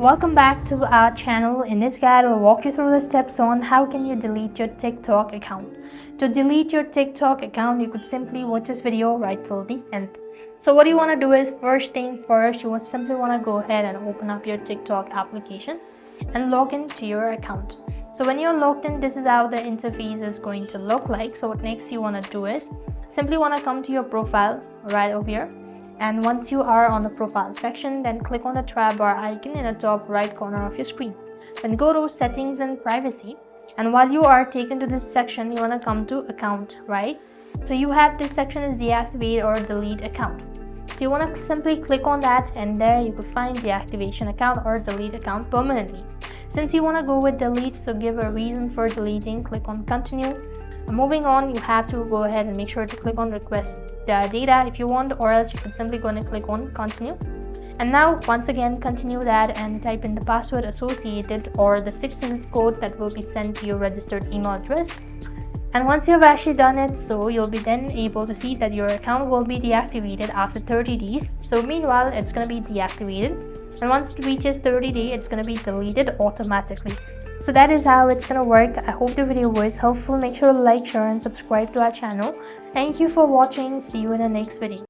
Welcome back to our channel. In this guide, I'll walk you through the steps on how can you delete your TikTok account. To delete your TikTok account, you could simply watch this video right till the end. So what you want to do is, first thing first, you simply want to go ahead and open up your TikTok application and log into your account. So when you're logged in, this is how the interface is going to look like. So what next you want to do is simply want to come to your profile right over here. And once you are on the profile section, then click on the tab bar icon in the top right corner of your screen. Then go to settings and privacy. And while you are taken to this section, you want to come to account, right? So you have this section is deactivate or delete account. So you want to simply click on that, and there you could find deactivation account or delete account permanently. Since you want to go with delete, so give a reason for deleting, click on continue. Moving on, you have to go ahead and make sure to click on request data if you want, or else you can simply go and click on continue. And now once again continue that and type in the password associated or the 6-digit code that will be sent to your registered email address. And once you've actually done it, so you'll be then able to see that your account will be deactivated after 30 days. So meanwhile, it's going to be deactivated, and once it reaches 30 days, it's going to be deleted automatically. So that is how it's going to work. I hope the video was helpful. Make sure to like, share and subscribe to our channel. Thank you for watching. See you in the next video.